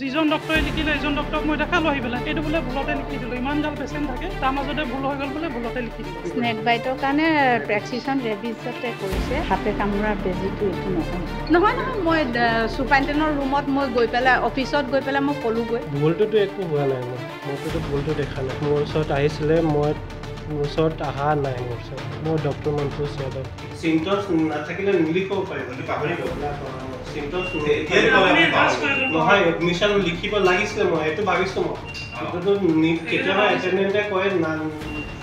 যিজন ডক্টৰে লিখিলে এজন ডক্টৰক মই দেখালো আহি পেলাই এইটো বোলে ভুলতে লিখি দিলোঁ ইমান গাল পেচেণ্ট থাকে তাৰ মাজতে ভুল হৈ গ'ল বোলে ভুলতে লিখি দিলোঁ স্নেক বাইটৰ কাৰণে প্ৰেছক্ৰিপশ্যন ৰেবিজতে কৰিছে সাপে কামোৰাৰ বেজীটো এইটো নহয় মই ছুপাৰিণ্টেণ্ডেণ্টৰ ৰুমত মই গৈ পেলাই অফিচত গৈ পেলাই মই ক'লোগৈ ভুলটোতো একো হোৱা নাই মোৰটোতো ভুলটো দেখা নাই মোৰ ওচৰত আহিছিলে মোৰ ওচৰত অহা নাই মোৰ ওচৰত মোৰ ডক্টৰ মন্টু যাদৱ চিমটমছ নাথাকিলে নিলিখিব পাৰিব পাহৰি গ'ল নহয় এডমিশ্যন লিখিব লাগিছিলে মই এইটো ভাবিছোঁ মই কেতিয়াবা এটেণ্ডেণ্টে কয়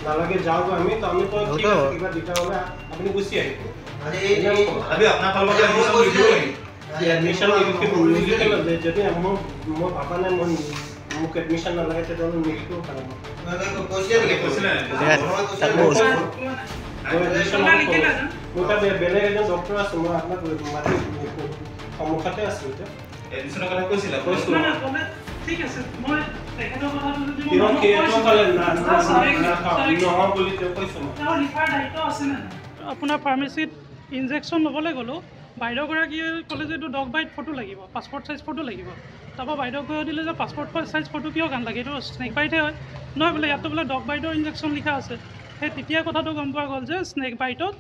নালাগে যাওক আমি তো আমি কয় কিবা তেতিয়াহ'লে আপুনি গুচি আহিব এডমিশ্যন নিলিখিব যদি মই ভাবা নাই মই মোক এডমিশ্যন নালাগে তেতিয়াহ'লে নিলিখিব পাৰিম মোৰ তাত বেলেগ এজন ডক্টৰ আছে মই আপোনাক মাতি সন্মুখতে আছোঁ এতিয়া এডমিশ্যনৰ কথা কৈছিলা ঠিক আছে মই তেখেতৰ কথাটো যদি আপোনাৰ ফাৰ্মাচীত ইনজেকশ্যন ল'বলৈ গ'লোঁ বাইদেউগৰাকীয়ে ক'লে যে এইটো ডগ বাইট ফটো লাগিব পাছপৰ্ট চাইজ ফটো লাগিব তাৰপৰা বাইদেউক কৈ দিলে যে পাছপৰ্ট চাইজ ফটো কিয় কাম লাগে এইটো স্নেক বাইটহে হয় নহয় বোলে ইয়াততো বোলে ডগ বাইটৰ ইনজেকশ্যন লিখা আছে সেই তেতিয়া কথাটো গম পোৱা গ'ল যে স্নেক বাইটত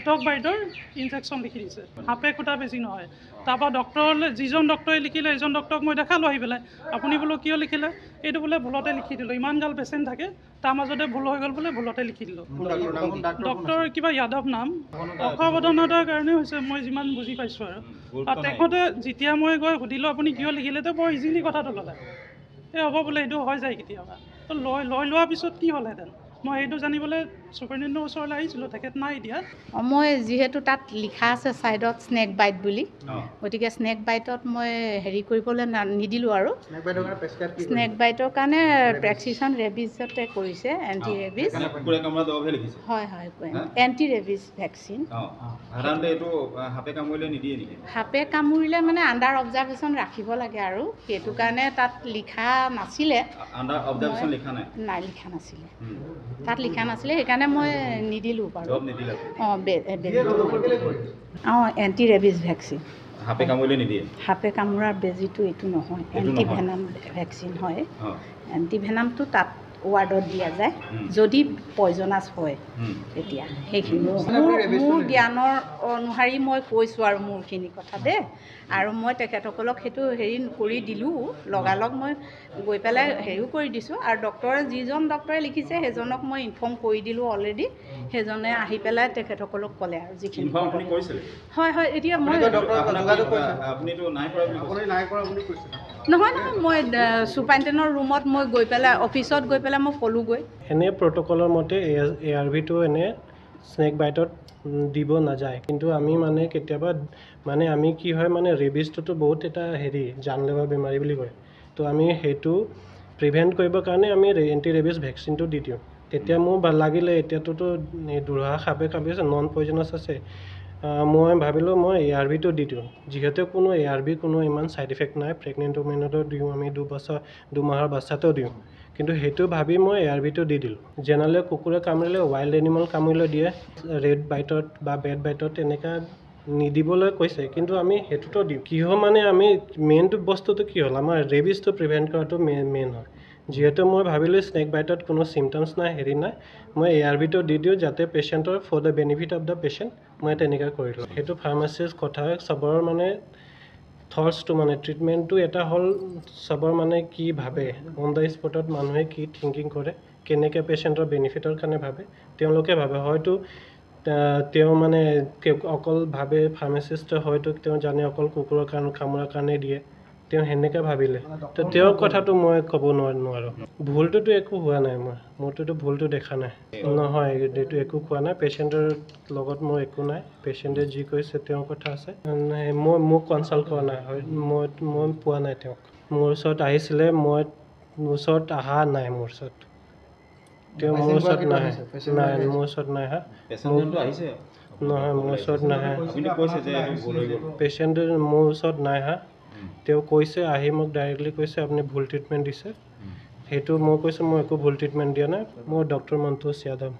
ডগ বাইটৰ ইনজেকশ্যন লিখি দিছে সাপে খুটা বেছি নহয় তাৰপৰা ডক্টৰলৈ যিজন ডক্টৰে লিখিলে এজন ডক্টৰক মই দেখালোঁ আহি পেলাই আপুনি বোলো কিয় লিখিলে এইটো বোলে ভুলতে লিখি দিলোঁ ইমান গাল পেচেণ্ট থাকে তাৰ মাজতে ভুল হৈ গ'ল বোলে ভুলতে লিখি দিলোঁ ডক্টৰ কিবা যাদৱ নাম অসাৱধানতাৰ কাৰণে হৈছে মই যিমান বুজি পাইছোঁ আৰু তেখেতে যেতিয়া মই গৈ সুধিলোঁ আপুনি কিয় লিখিলে তো বৰ ইজিলি কথাটো ল'লে এই হ'ব বোলে এইটো হৈ যায় কেতিয়াবা তো লৈ লোৱাৰ পিছত কি হ'লহেঁতেন মই এইটো জানিবলৈ ছুপাৰিণ্টেণ্ডেণ্টৰ ওচৰলৈ আহিছিলোঁ তেখেত নাই এতিয়া মই যিহেতু তাত লিখা আছে ছাইডত স্নেক বাইট বুলি গতিকে স্নেক বাইটত মই হেৰি কৰিবলৈ নিদিলোঁ আৰু স্নেক বাইটৰ কাৰণে প্ৰেছক্ৰিপশ্যন ৰেবিজতে কৰিছে এণ্টি ৰেবিজ হয় এণ্টি ৰেবিজ ভেকচিন সাপে কামুৰিলে মানে আণ্ডাৰ অবজাৰ্ভেশ্যন ৰাখিব লাগে আৰু সেইটো কাৰণে তাত লিখা নাছিলে নাই লিখা নাছিলে তাত লিখা নাছিলে সেইকাৰণে মই নিদিলোঁ বাৰু এণ্টি ৰেবিজ ভেকচিন সাপে কামোৰাৰ বেজীটো এইটো নহয় এণ্টি ভেনাম ভেকচিন হয় এণ্টি ভেনামটো তাত ৱাৰ্ডত দিয়া যায় যদি পয়জনাছ হয় তেতিয়া সেইখিনি মোৰ জ্ঞানৰ অনুসৰি মই কৈছোঁ আৰু মোৰখিনি কথা দেই আৰু মই তেখেতসকলক সেইটো হেৰি কৰি দিলোঁ লগালগ মই গৈ পেলাই হেৰিও কৰি দিছোঁ আৰু ডক্টৰে যিজন ডক্টৰে লিখিছে সেইজনক মই ইনফৰ্ম কৰি দিলোঁ অলৰেডি সেইজনে আহি পেলাই তেখেতসকলক ক'লে আৰু যিখিনি হয় এতিয়া মই নহয় মই ছুপাৰিণ্টেণ্ডেণ্টৰ ৰুমত মই গৈ পেলাই অফিচত গৈ পেলাই মই ক'লোগৈ এনে প্ৰট'কলৰ মতে ARVটো এনে স্নেক বাইটত দিব নাযায় কিন্তু আমি মানে কেতিয়াবা মানে আমি কি হয় মানে ৰেবিজটোতো বহুত এটা হেৰি জানলেৱা বেমাৰী বুলি কয় তো আমি সেইটো প্ৰিভেণ্ট কৰিবৰ কাৰণে আমি এণ্টি ৰেবিজ ভেকচিনটো দি দিওঁ তেতিয়া মোৰ ভাল লাগিলে এতিয়াতোতো দুঢ়া সাপে কামুৰিছে নন পয়জনাছ আছে মই ভাবিলোঁ মই ARVটো দি দিওঁ যিহেতু কোনো ARV কোনো ইমান ছাইড ইফেক্ট নাই প্ৰেগনেণ্ট উমেনতো দিওঁ আমি 2 মাহৰ বাচ্চাতেও দিওঁ কিন্তু সেইটো ভাবি মই ARVটো দি দিলোঁ জেনেৰেলি কুকুৰে কামুৰিলে ৱাইল্ড এনিমেল কামুৰিলে দিয়ে ৰেড বাইটত বা বেড বাইটত এনেকুৱা নিদিবলৈ কৈছে কিন্তু আমি সেইটোতো দিওঁ কিয় মানে আমি মেইনটো বস্তুটো কি হ'ল আমাৰ ৰেবিজটো প্ৰিভেণ্ট কৰাটো মেইন হয় যিহেতু মই ভাবিলোঁ স্নেক বাইটত কোনো চিমটমছ নাই হেৰি নাই মই ARVটো দি দিওঁ যাতে পেচেণ্টৰ for the benefit of the patient মই তেনেকুৱা কৰিলোঁ সেইটো ফাৰ্মাচিষ্ট কথা চবৰ মানে থটছটো মানে ট্ৰিটমেণ্টটো এটা হ'ল চবৰ মানে কি ভাবে অন দ্য স্পটত মানুহে কি থিংকিং কৰে কেনেকৈ পেচেণ্টৰ বেনিফিটৰ কাৰণে ভাবে তেওঁলোকে ভাবে হয়তো তেওঁ মানে অকল ভাবে ফাৰ্মাচিষ্টে হয়তো তেওঁ জানে অকল কুকুৰৰ কাৰণে কামোৰাৰ কাৰণে দিয়ে তেওঁ সেনেকৈ ভাবিলে তো তেওঁৰ কথাটো মই ক'ব নোৱাৰোঁ ভুলটোতো একো হোৱা নাই মোৰটোতো ভুলটো দেখা নাই নহয় এইটো একো কোৱা নাই পেচেণ্টৰ লগত মোৰ একো নাই পেচেণ্টে যি কৈছে তেওঁৰ কথা আছে মোক কনচাল্ট কৰা নাই হয় মই পোৱা নাই তেওঁক মোৰ ওচৰত আহিছিলে মোৰ ওচৰত অহা নাই মোৰ ওচৰত তেওঁ মোৰ ওচৰত নাহে নাই মোৰ ওচৰত নাই নহয় মোৰ ওচৰত নাহে পেচেণ্টে মোৰ ওচৰত নাই তেওঁ কৈছে আহি মোক ডাইৰেক্টলি কৈছে আপুনি ভুল ট্ৰিটমেণ্ট দিছে সেইটো মই কৈছোঁ মই একো ভুল ট্ৰিটমেণ্ট দিয়া নাই মোৰ ডক্টৰ মন্টু যাদৱ